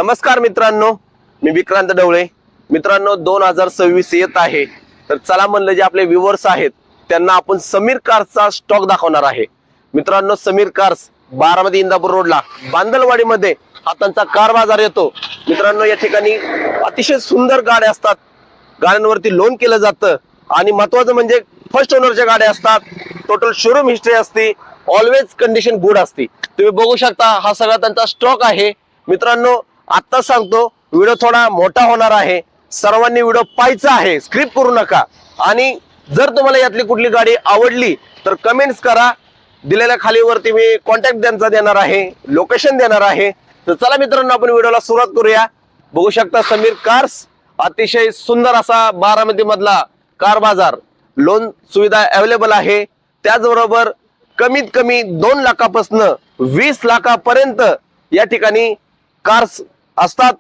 नमस्कार मित्रांनो, मी विक्रांत ढवळे। मित्रांनो 2026 येत आहे, तर चला म्हणलं जे आपले व्ह्यूअर्स आहेत त्यांना आपण समीर कार्सचा स्टॉक दाखवणार आहे। मित्रांनो समीर कार्स बारामती इंदापूर रोडला बांदलवाडी मध्ये हा त्यांचा कार बाजार येतो। मित्रांनो या ठिकाणी अतिशय सुंदर गाड्या असतात, गाड्यांवरती लोन केलं जातं आणि महत्त्वाचं म्हणजे फर्स्ट ओनरच्या गाड्या असतात। टोटल शोरूम हिस्ट्री असते, ऑलवेज कंडिशन गुड असते। तुम्ही बघू शकता हा सगळा त्यांचा स्टॉक आहे। मित्रांनो आता सांगतो व्हिडिओ थोडा मोठा होणार आहे, सर्वांनी व्हिडिओ पाहायचा आहे, स्क्रिप्ट करू नका। आणि जर तुम्हाला यातली कुठली गाडी आवडली तर कमेंट्स करा, दिलेल्या खाली वरती मी कॉन्टॅक्ट त्यांचा देणार आहे, लोकेशन देणार आहे। तर चला मित्रांनो आपण व्हिडिओला सुरुवात करूया। बघू शकता समीर कार्स अतिशय सुंदर असा बारामती मधला कार बाजार, लोन सुविधा अवेलेबल आहे। त्याचबरोबर कमीत कमी 2 लाखापासून 20 लाखापर्यंत या ठिकाणी कार्स असतात।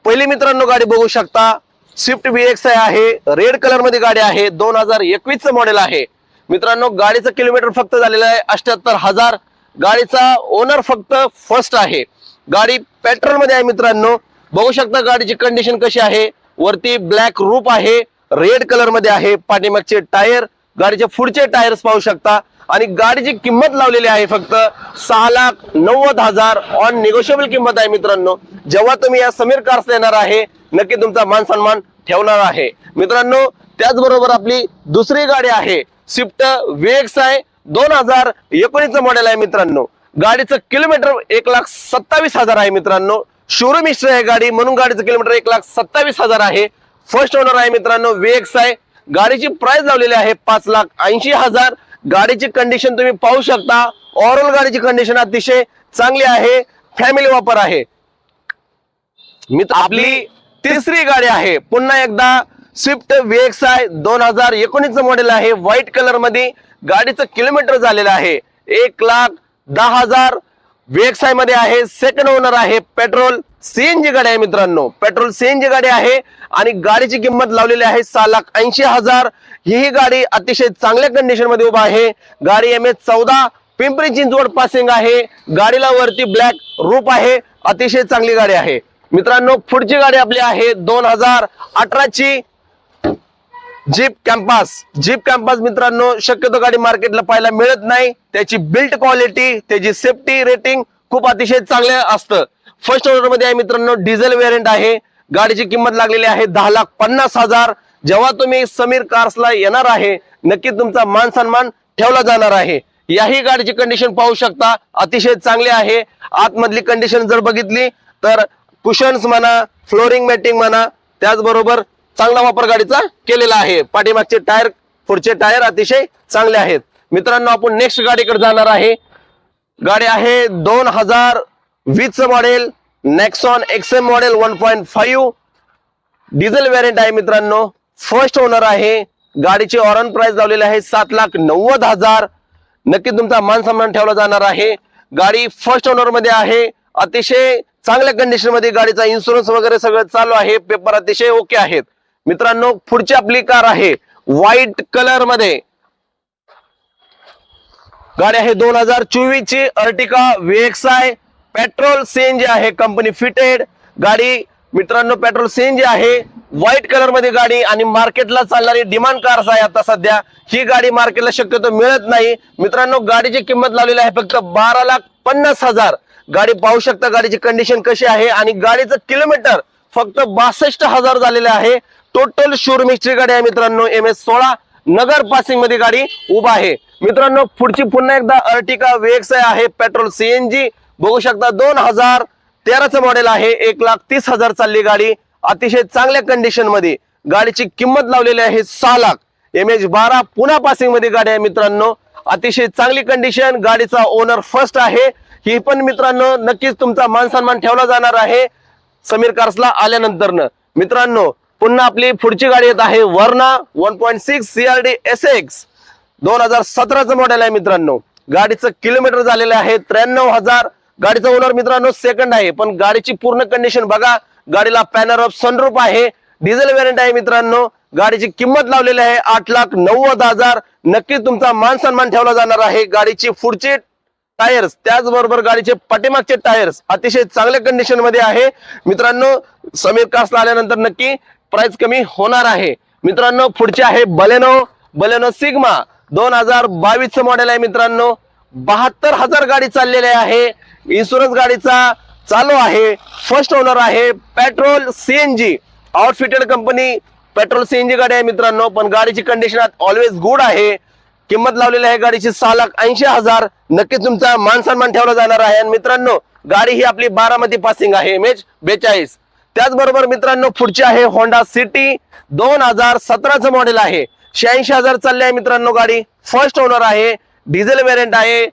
पहिली मित्रांनो गाडी बघू शकता, स्विफ्ट VX आहे, रेड कलर मध्ये गाडी आहे, 2021 चं मॉडेल आहे। मित्रांनो गाडीचं किलोमीटर फक्त झालेलं आहे 78,000। गाडीचा ओनर फक्त फर्स्ट आहे, गाडी पेट्रोल मध्ये आहे। मित्रांनो बघू शकता गाडीची कंडिशन कशी आहे, वरती ब्लॅक रूफ आहे, रेड कलर मध्ये आहे, पाठीमागचे टायर, गाडीचे पुढचे टायर्स पाहू शकता। आणि गाडीची किंमत लावलेली आहे फक्त 6,90,000 ऑन निगोशिएबल किंमत आहे। मित्रांनो जेव्हा तुम्ही या समीर कार्स येणार आहे नक्की तुमचा मान सन्मान ठेवणार आहे। मित्रांनो त्याचबरोबर आपली दुसरी गाडी आहे स्विफ्ट VX आहे, 2019 मॉडेल आहे। मित्रांनो गाडीचं किलोमीटर 1,27,000 आहे। मित्रांनो शोरूम हिस्ट्री आहे गाडी, म्हणून गाडीचं किलोमीटर 1,27,000 आहे। फर्स्ट ओनर आहे मित्रांनो, VX आहे। गाडीची प्राइस लावलेली आहे 5,80,000। गाडीची कंडिशन तुम्ही पाहू शकता, ओव्हरऑल गाडीची कंडिशन अतिशय चांगली आहे, फॅमिली वापर आहे। आपली तिसरी गाडी आहे पुन्हा एकदा स्विफ्ट VX आहे, 2019 मॉडेल आहे, व्हाईट कलर मध्ये। गाडीचं किलोमीटर झालेलं आहे 1,10,000। VX मध्ये आहे, सेकंड ओनर आहे, पेट्रोल CNG गाडी आहे। मित्रांनो पेट्रोल CNG गाडी आहे आणि गाडीची किंमत लावलेली आहे 6,80,000। ही गाडी अतिशय चांगल्या कंडिशन मध्ये उभा आहे। गाडी MH14 पिंपरी चिंचवड पासिंग आहे, गाडीला वरती ब्लॅक रूफ आहे, अतिशय चांगली गाडी आहे। मित्रांनो पुढची गाडी आपली आहे 2018 ची जीप कॅम्पस। मित्रांनो शक्यतो गाडी मार्केटला पाहायला मिळत नाही, त्याची बिल्ट क्वालिटी, त्याची सेफ्टी रेटिंग खूप अतिशय चांगले असतं। फर्स्ट ओनर मध्ये आहे मित्रांनो, डिझेल वेरियंट आहे। गाडीची किंमत लागलेली आहे 10,50,000। जेव्हा तुम्ही समीर कार्सला येणार आहे नक्की तुमचा मान सन्मान ठेवला जाणार आहे। याही गाडीची कंडिशन पाहू शकता, अतिशय चांगली आहे। आतमधली कंडिशन जर बघितली तर कुशन्स म्हणा, फ्लोरिंग मॅटिंग म्हणा, त्याचबरोबर चांगला वापर गाडीचा केलेला आहे। पाठीमागचे टायर, पुढचे टायर अतिशय चांगले आहेत। मित्रांनो आपण नेक्स्ट गाडीकडे जाणार आहे। गाडी आहे 2020 model, Nexon XM model 1.5 diesel variant आहे। मित्रांनो फर्स्ट ओनर आहे, गाडीची ऑन प्राइस लावलेली आहे 7,90,000। नक्की तुमचा मान सन्मान ठेवला जाणार आहे। गाडी फर्स्ट ओनर मध्ये आहे, अतिशय चांगल्या कंडिशन मध्ये, गाडीचा इन्शुरन्स वगैरे सगळं चालू आहे, पेपर अतिशय ओके आहेत। मित्रांनो पुढची आपली कार आहे व्हाईट कलर मध्ये, गाडी आहे 2024 ची अर्टिका VX आहे, पेट्रोल CNG आहे, कंपनी फिटेड गाडी। मित्रांनो पेट्रोल CNG आहे, व्हाईट कलर मध्ये गाडी आणि मार्केटला चालणारी डिमांड कार्स आहे। आता सध्या ही गाडी मार्केटला शक्यतो मिळत नाही। मित्रांनो गाडीची किंमत लावलेली आहे फक्त 12,50,000। गाडी पाहू शकता गाडीची कंडिशन कशी आहे आणि गाडीचं किलोमीटर फक्त 62,000 झालेले आहे। टोटल शोरूम हिस्ट्री गाडी आहे मित्रांनो, MH16 नगर पासिंग मध्ये गाडी उभा आहे। मित्रांनो पुढची पुन्हा एकदा अर्टिका VX आहे, पेट्रोल CNG बघू शकता, 2013 चं मॉडेल आहे, 1,30,000 चालली गाडी, अतिशय चांगल्या कंडिशन मध्ये। गाडीची किंमत लावलेली आहे 6 लाख। MH12 पुन्हा पासिंग मध्ये गाडी आहे। मित्रांनो अतिशय चांगली कंडिशन, गाडीचा ओनर फर्स्ट आहे। ही पण मित्रांनो नक्कीच तुमचा मान सन्मान ठेवला जाणार आहे समीर कार्सला आल्यानंतर। मित्रांनो पुन्हा आपली पुढची गाडी येत आहे वर्ना 1.6 CRD SX, 2017 चं मॉडेल आहे। मित्रांनो गाडीचं किलोमीटर झालेलं आहे 93,000। गाडीचा ओनर मित्रांनो सेकंड आहे, पण गाडीची पूर्ण कंडिशन बघा, गाडीला पॅनर ऑफ सनरूफ आहे, डिझेल वेरियंट आहे। मित्रांनो गाडीची किंमत लावलेली आहे 8,90,000। नक्की तुमचा मान सन्मान ठेवला जाणार आहे। गाडीची पुढची टायर्स, त्याचबरोबर गाडीचे पाठीमागचे टायर्स अतिशय चांगल्या कंडिशन मध्ये आहे मित्रांनो. समीर कार्सला आल्यानंतर नक्की प्राइस कमी होणार आहे मित्रांनो. पुढचे आहे बलेनो सिग्मा 2022 मॉडेल आहे मित्रांनो. 72,000 गाडी चाललेली आहे. इन्शुरन्स गाडीचा चालू आहे. फर्स्ट ओनर आहे. Petrol CNG आउटफिटेड company petrol CNG गाडी आहे मित्रांनो. पण गाडीची कंडिशन ऑलवेज गुड आहे. किंमत लावलेली आहे गाडीची 6,80,000. नक्की तुमचा मान सन्मान ठेवला जाणार आहे. आणि मित्रांनो गाडी ही आपली बारामती पासिंग आहे MH42. त्याचबरोबर मित्रांनो पुढची आहे होंडा सिटी 2017चं मॉडेल आहे. 86,000 चालले आहे मित्रांनो गाडी. फर्स्ट ओनर आहे. डिझेल व्हेरियंट आहे.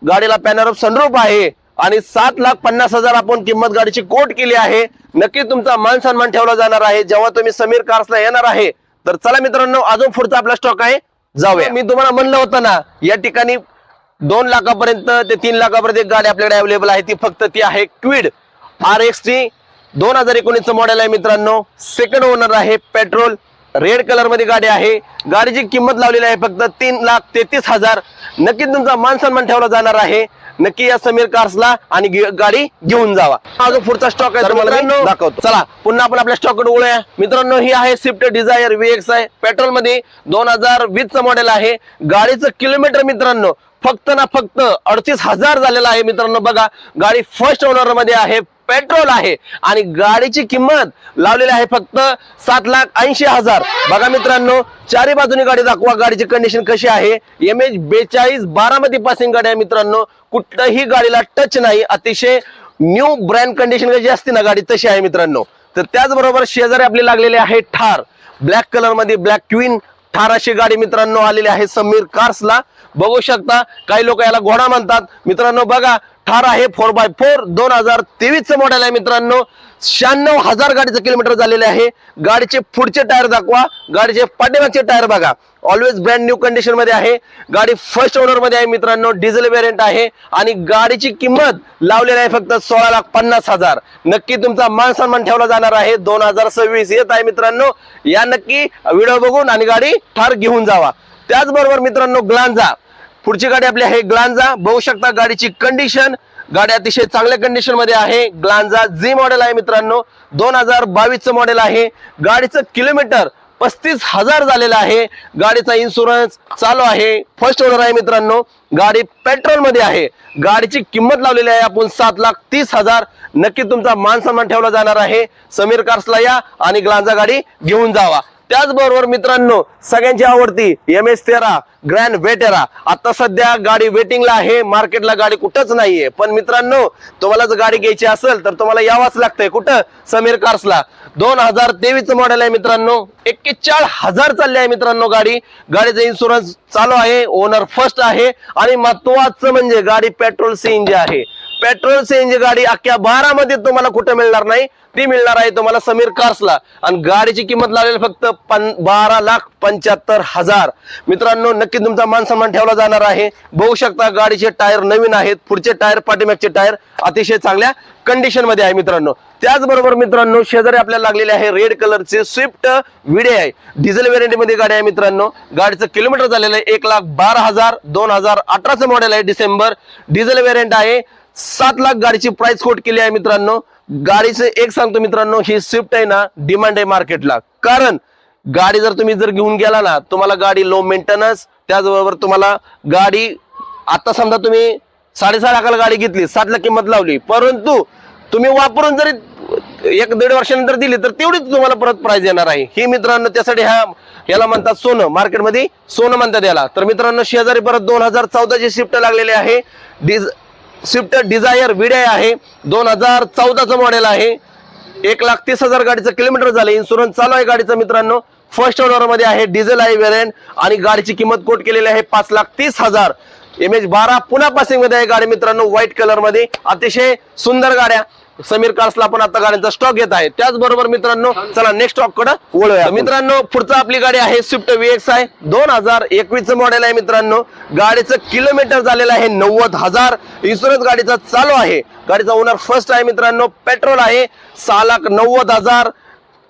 गाडीला पॅनोरम सनरूफ आहे आणि 7,50,000 आपण किंमत गाडीची कोट केली आहे. नक्की तुमचा मान सन्मान ठेवला जाणार आहे जेव्हा तुम्ही समीर कार्सला येणार आहे. तर चला मित्रांनो अजून पुढचा आपला स्टॉक आहे जाऊया. मी तुम्हाला म्हणलं होतं ना या ठिकाणी 2 लाखापर्यंत ते 3 लाखापर्यंत एक गाडी आपल्याकडे अवेलेबल आहे. ती आहे क्विड RXT 2019चं मॉडेल आहे मित्रांनो. सेकंड ओनर आहे. पेट्रोल रेड कलर मध्ये गाडी आहे. गाडीची किंमत लावलेली आहे फक्त 3,33,000. नक्की तुमचा मान सन्मान ठेवला जाणार आहे. नक्की या समीर कार्सला आणि गाडी घेऊन जावा. हा जो पुढचा स्टॉक आहे तुम्हाला मी दाखवतो. चला पुन्हा आपण आपल्या स्टॉक कडे वळूया मित्रांनो. ही आहे स्विफ्ट डिझायर VXI पेट्रोल मध्ये 2020चं मॉडेल आहे. गाडीचं किलोमीटर मित्रांनो फक्त 38,000 झालेला आहे मित्रांनो. बघा गाडी फर्स्ट ओनर मध्ये आहे. पेट्रोल आहे आणि गाडीची किंमत लावलेली आहे फक्त 7,80,000. बघा मित्रांनो चारी बाजूनी गाडी दाखवा. गाडीची कंडिशन कशी आहे. MH42 बारामती पासिंग गाडी आहे मित्रांनो. कुठल्याही गाडीला टच नाही. अतिशय न्यू ब्रँड कंडिशन कशी असते ना गाडी तशी आहे मित्रांनो. तर त्याचबरोबर शेजारी आपली लागलेली आहे थार ब्लॅक कलर मध्ये ब्लॅक क्वीन थार अशी गाडी मित्रांनो आलेली आहे समीर कार्सला. बघू शकता काही लोक याला घोडा म्हणतात मित्रांनो. बघा थार आहे 4x4 2023चं मॉडेल आहे मित्रांनो. 96,000 गाडीचं किलोमीटर झालेले आहे. गाडीचे पुढचे टायर दाखवा. गाडीचे पाठीमागचे टायर बघा ऑलवेज ब्रँड न्यू कंडिशन मध्ये आहे. गाडी फर्स्ट ओनर मध्ये आहे मित्रांनो. डिझेल व्हेरियंट आहे आणि गाडीची किंमत लावलेली आहे फक्त 16,50,000. नक्की तुमचा मान सन्मान ठेवला जाणार आहे. 2026 येत आहे मित्रांनो. या नक्की व्हिडिओ बघून आणि गाडी ठार घेऊन जावा. त्याचबरोबर मित्रांनो ग्लांजा पुढची गाडी आपली आहे ग्लांजा. बघू शकता गाडीची कंडिशन. गाडी अतिशय चांगल्या कंडिशन मध्ये आहे. ग्लांजा जी मॉडेल आहे मित्रांनो. 2022चं मॉडेल आहे. गाडीचं किलोमीटर 35,000 झालेलं आहे. गाडीचा इन्शुरन्स चालू आहे. फर्स्ट ओनर आहे मित्रांनो. गाडी पेट्रोल मध्ये आहे. गाडीची किंमत लावलेली आहे आपण 7,30,000. नक्की तुमचा मान सन्मान ठेवला जाणार आहे. समीर कार्सला या आणि ग्लांजा गाडी घेऊन जावा. त्याचबरोबर मित्रांनो सगळ्यांची आवडती MS13 ग्रँड वेटेरा आता सध्या गाडी वेटिंगला आहे. मार्केटला गाडी कुठंच नाहीये. पण मित्रांनो तुम्हाला जर गाडी घ्यायची असेल तर तुम्हाला यावंच लागतंय कुठं समीर कार्सला. 2023चं मॉडेल आहे मित्रांनो. 41,000 चालले आहे मित्रांनो गाडी. गाडीचा इन्शुरन्स चालू आहे. ओनर फर्स्ट आहे आणि महत्वाचं म्हणजे गाडी पेट्रोल CNG आहे. पेट्रोल CNG गाडी अख्ख्या बारामध्ये तुम्हाला कुठे मिळणार नाही. ती मिळणार आहे तुम्हाला समीर कार्सला. आणि गाडीची किंमत लागेल फक्त 12,75,000. मित्रांनो नक्की तुमचा मान सन्मान ठेवला जाणार आहे. बघू शकता गाडीचे टायर नवीन आहेत. पुढचे टायर पाठीमागचे टायर अतिशय चांगल्या कंडिशन मध्ये आहे मित्रांनो. त्याचबरोबर मित्रांनो शेजारी आपल्याला लागलेले आहे रेड कलरचे स्विफ्ट VDI डिझेल व्हेरियंट मध्ये गाडी आहे मित्रांनो. गाडीचं किलोमीटर झालेलं आहे 1,12,000. 2018चं मॉडेल आहे. डिसेंबर डिझेल व्हेरियंट आहे. 7 लाख गाडीची प्राइस कोट केली आहे मित्रांनो. गाडीचं एक सांगतो मित्रांनो ही स्विफ्ट आहे ना डिमांड आहे मार्केटला. कारण गाडी जर तुम्ही घेऊन गेला ना तुम्हाला गाडी लो मेंटेनन्स. त्याचबरोबर तुम्हाला गाडी आता समजा तुम्ही 6.5 लाखाला गाडी घेतली 7 लाख किंमत लावली परंतु तुम्ही वापरून जरी 1-1.5 वर्षानंतर दिली तर तेवढीच तुम्हाला परत प्राइस येणार आहे. ही मित्रांनो त्यासाठी याला म्हणतात सोनं. मार्केटमध्ये सोनं म्हणतात याला. तर मित्रांनो शेजारी परत 2014ची स्विफ्ट लागलेली आहे. स्विफ्ट डिझायर VDI आहे. 2014चं मॉडेल आहे. 1,30,000 गाडीचं किलोमीटर झालं. इन्शुरन्स चालू आहे गाडीचं मित्रांनो. फर्स्ट ओनर मध्ये आहे. डिझेल आहे व्हेरियंट आणि गाडीची किंमत कोट केलेली आहे 5,30,000. MH12 पुन्हा पासिंग मध्ये आहे गाडी मित्रांनो. व्हाईट कलर मध्ये अतिशय सुंदर गाड्या समीर कार्सला आपण आता गाड्यांचा स्टॉक घेत आहे. त्याचबरोबर मित्रांनो चला नेक्स्ट स्टॉक कडे वळूया. मित्रांनो पुढचा आपली गाडी आहे स्विफ्ट VXI 2021चं मॉडेल आहे मित्रांनो. गाडीचं किलोमीटर झालेलं आहे 90,000. इन्शुरन्स गाडीचा चालू आहे. गाडीचा ओनर फर्स्ट आहे मित्रांनो. पेट्रोल आहे. 6,90,000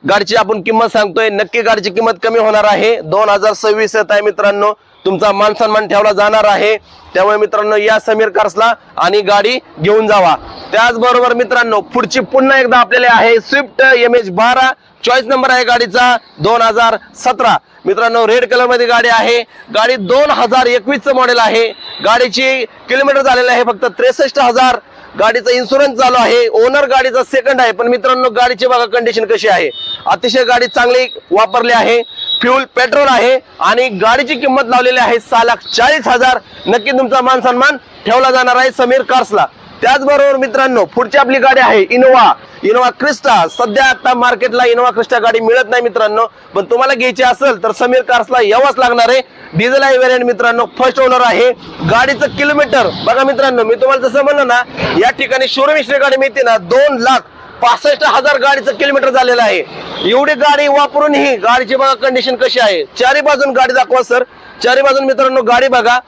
गाडीची आपण किंमत सांगतोय. नक्की गाडीची किंमत कमी होणार आहे. 2026 येत आहे मित्रांनो. तुमचा मान सन्मान ठेवला जाणार आहे। त्यामुळे मित्रांनो या समीर कार्सला आणि गाडी घेऊन जावा। त्याचबरोबर मित्रांनो पुढची पुन्हा एकदा आपल्याला आहे स्विफ्ट MH12, चॉईस नंबर आहे गाडीचा 2017। मित्रांनो रेड कलर मध्ये गाडी आहे, गाडी 2021 मॉडेल आहे। गाडीची किलोमीटर झालेलं आहे फक्त 63,000। गाडीचा इन्शुरन्स चालू आहे, ओनर गाडीचा सेकंड आहे। पण मित्रांनो गाडीची बघा कंडिशन कशी आहे, अतिशय गाडी चांगली वापरली आहे, फ्यूल पेट्रोल आहे आणि गाडीची किंमत लावलेली आहे 6,40,000। नक्की तुमचा मान सन्मान ठेवला जाणार आहे समीर कार्सला। त्याचबरोबर मित्रांनो पुढची आपली गाडी आहे इनोवा क्रिस्टा। सध्या आता मार्केटला इनोवा क्रिस्टा गाडी मिळत नाही मित्रांनो, पण तुम्हाला घ्यायची असेल तर समीर कार्सला यावंच लागणार आहे। डिझेल आहे व्हेरियंट मित्रांनो, फर्स्ट ओनर आहे। गाडीचं किलोमीटर बघा मित्रांनो, मी तुम्हाला जसं म्हणलं ना या ठिकाणी शोरूम हिस्ट्री गाडी मिळते ना 2,65,000 गाडीचं किलोमीटर झालेलं आहे। एवढी गाडी वापरून ही गाडीची बघा कंडिशन कशी आहे। चारी बाजून गाडी दाखवा सर, चारी बाजून मित्रांनो गाडी बघा,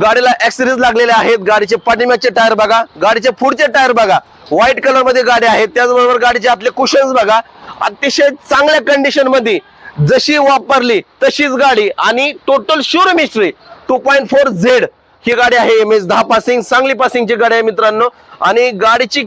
गाडीला ऍक्सेसरीज लागलेले आहेत। गाडीचे पाठीमागचे टायर बघा, गाडीचे पुढचे टायर बघा, व्हाईट कलर मध्ये गाडी आहे। त्याचबरोबर गाडीचे आतले कुशन्स बघा, अतिशय चांगल्या कंडिशन मध्ये जशी वापरली तशीच गाडी आणि टोटल शोरूम हिस्ट्री 2.4Z ही गाडी आहे। MH10 पासिंग, सांगली पासिंगची गाडी आहे मित्रांनो। आणि गाडीची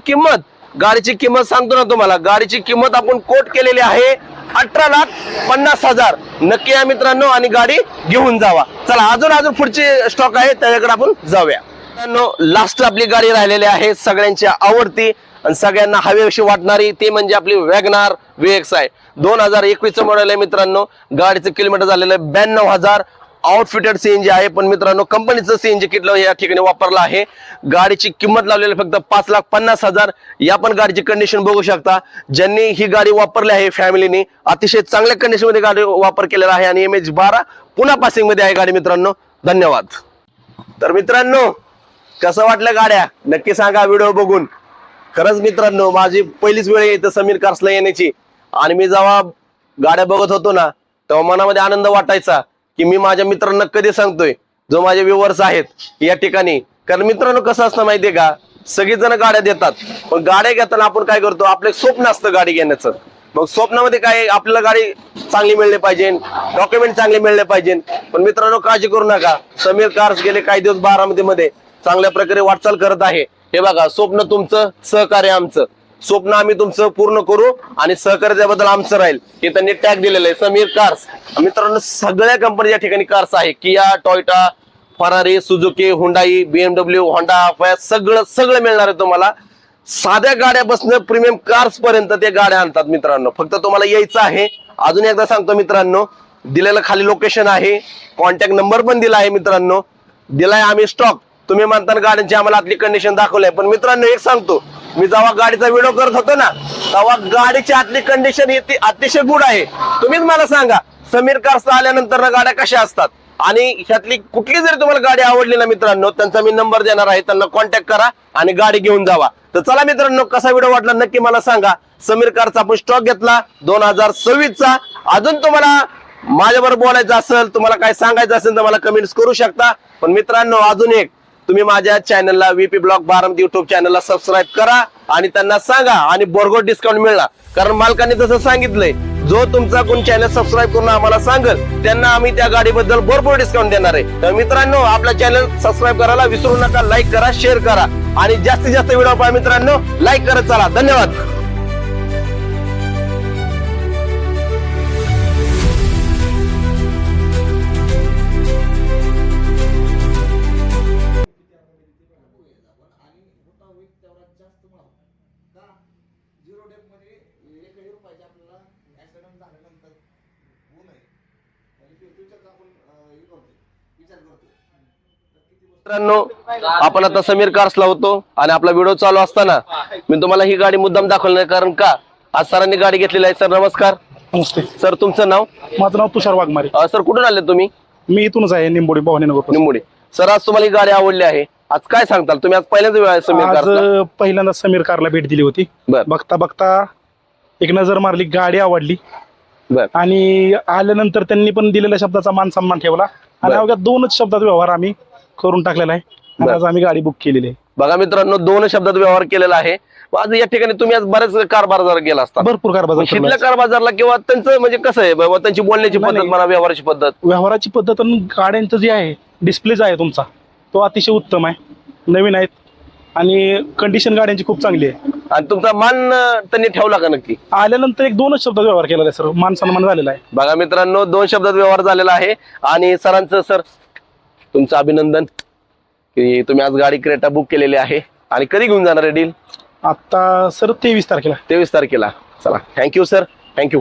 किंमत सांगतो ना तुम्हाला, गाडीची किंमत आपण कोट केलेली आहे 18,50,000। नक्की या मित्रांनो आणि गाडी घेऊन जावा। चला अजून पुढची स्टॉक आहे त्याच्याकडे आपण जाऊया मित्रांनो। लास्ट आपली गाडी राहिलेली आहे सगळ्यांची आवडती आणि सगळ्यांना हवीशी वाटणारी, ते म्हणजे आपली वॅगनार VXI 2021 मॉडेल आहे मित्रांनो। गाडीचं किलोमीटर झालेलं आहे 92,000। आउटफिटेड CNG आहे, पण मित्रांनो कंपनीचं CNG किट या ठिकाणी वापरलं आहे। गाडीची किंमत लावलेली फक्त 5,50,000। या पण गाडीची कंडिशन बघू शकता, ज्यांनी ही गाडी वापरली आहे फॅमिलीने अतिशय चांगल्या कंडिशन मध्ये गाडी वापर केलेला आहे आणि MH12 पुन्हा पासिंग मध्ये आहे गाडी मित्रांनो। धन्यवाद। तर मित्रांनो कसं वाटलं गाड्या नक्की सांगा व्हिडिओ बघून। खरंच मित्रांनो माझी पहिलीच वेळ येते समीर कार्सला येण्याची आणि मी जेव्हा गाड्या बघत होतो ना तेव्हा मनामध्ये आनंद वाटायचा की मी माझ्या मित्रांना कधी सांगतोय जो माझे व्ह्यूअर्स आहेत या ठिकाणी। कारण मित्रांनो कसं असतं माहितीये का, सगळी जण गाड्या देतात पण गाड्या घेताना आपण काय करतो, आपलं स्वप्न असतं गाडी घेण्याचं। मग स्वप्नामध्ये काय आपल्याला गाडी चांगली मिळली पाहिजे, डॉक्युमेंट चांगले मिळले पाहिजे। पण मित्रांनो काळजी करू नका, समीर कार्स गेले काही दिवस बारामतीमध्ये चांगल्या प्रकारे वाटचाल करत आहे। हे बघा स्वप्न तुमचं, सहकार्य आमचं। स्वप्न आम्ही तुमचं पूर्ण करू आणि सहकार्याबद्दल आमचं राहील हे त्यांनी टॅग दिलेलं आहे समीर कार्स। मित्रांनो सगळ्या कंपनी या ठिकाणी कार्स आहे, किया, टोयोटा, फरारी, सुझुकी, हुंडाई, BMW, होंडा, सगळं मिळणार आहे तुम्हाला। साध्या गाड्यापासून प्रीमियम कार्स पर्यंत ते गाड्या आणतात मित्रांनो। फक्त तुम्हाला यायचं आहे। अजून एकदा सांगतो मित्रांनो, दिलेलं खाली लोकेशन आहे, कॉन्टॅक्ट नंबर पण दिला आहे मित्रांनो, दिलाय आम्ही स्टॉक। तुम्ही म्हणता गाड्यांची आम्हाला आतली कंडिशन दाखवलंय, पण मित्रांनो एक सांगतो, मी जेव्हा गाडीचा व्हिडिओ करत होतो ना तेव्हा गाडीची आतली कंडिशन ही अतिशय गुड आहे। तुम्हीच मला सांगा समीर कार्स आल्यानंतर ना गाड्या कशा असतात आणि ह्यातली कुठली जरी तुम्हाला गाडी आवडली ना मित्रांनो त्यांचा मी नंबर देणार आहे, त्यांना कॉन्टॅक्ट करा आणि गाडी घेऊन जावा। तर चला मित्रांनो कसा व्हिडिओ वाटला नक्की मला सांगा। समीर कार्सचा आपण स्टॉक घेतला 2026चा। अजून तुम्हाला माझ्याबरोबर बोलायचं असेल, तुम्हाला काय सांगायचं असेल तर मला कमेंट्स करू शकता। पण मित्रांनो अजून एक, तुम्ही माझ्या चॅनलला VP ब्लॉग बारामती युट्यूब चॅनलला सबस्क्राईब करा आणि त्यांना सांगा आणि भरघोस डिस्काउंट मिळणार। कारण मालकांनी तसं सांगितलंय, जो तुमचा कोण चॅनल सबस्क्राईब करून आम्हाला सांगेल त्यांना आम्ही त्या गाडीबद्दल भरपूर डिस्काउंट देणार आहे। तर मित्रांनो आपला चॅनल सबस्क्राईब करायला विसरू नका, लाईक करा, शेअर करा आणि जास्तीत जास्त व्हिडिओ पहा मित्रांनो, लाईक करत चला। धन्यवाद। मित्रांनो आपण आता समीर कार्सला होतो आणि आपला व्हिडिओ चालू असताना मी तुम्हाला ही गाडी मुद्दाम दाखवली नाही, कारण का आज सरांनी गाडी घेतलेली आहे। सर नमस्कार। नमस्ते सर तुमचं नाव? माझं नाव तुषार वाघमारे। सर कुठून आले तुम्ही? मी इथूनच आहे, निंबोडी, भवानीनगर निंबोडी। सर आज तुम्हाला ही गाडी आवडली आहे, आज काय सांगताल तुम्ही? आज पहिल्यांदा वेळ आहे समीर कार्सला? आज पहिल्यांदा समीर कारला भेट दिली होती। बघता बघता एक नजर मारली, गाडी आवडली आणि आल्यानंतर त्यांनी पण दिलेल्या शब्दाचा मान सन्मान ठेवला आणि अवघ्या 2च शब्दात व्यवहार आम्ही करून टाकलेला आहे। आज आम्ही गाडी बुक केलेली आहे। बघा मित्रांनो, 2 शब्दात व्यवहार केलेला आहे. आज या ठिकाणी तुम्ही आज बरेच कार बाजार गेला असता, भरपूर कार बाजार तिथल्या कार बाजारला किंवा त्यांचं म्हणजे कसं आहे बाबा, त्यांची बोलण्याची नाही, पद्धत नाही. म्हणा, व्यवहाराची पद्धत. व्यवहाराची पद्धत आणि गाड्यांचं जे आहे डिस्प्ले आहे तुमचा, तो अतिशय उत्तम आहे, नवीन आहेत आणि कंडिशन गाड्यांची खूप चांगली आहे. आणि तुमचा मान त्यांनी ठेवला का नक्की? आल्यानंतर 1-2 शब्दात व्यवहार केलेला आहे सर, मान सन्मान झालेला आहे. बघा मित्रांनो, 2 शब्दात व्यवहार झालेला आहे. आणि सरांचं सर तुमचं अभिनंदन की तुम्ही आज गाडी क्रेटा बुक केलेली आहे. आणि कधी घेऊन जाणार आहे डील? आता सर 23 तारखेला. 23 तारखेला. चला, थँक्यू सर, थँक्यू.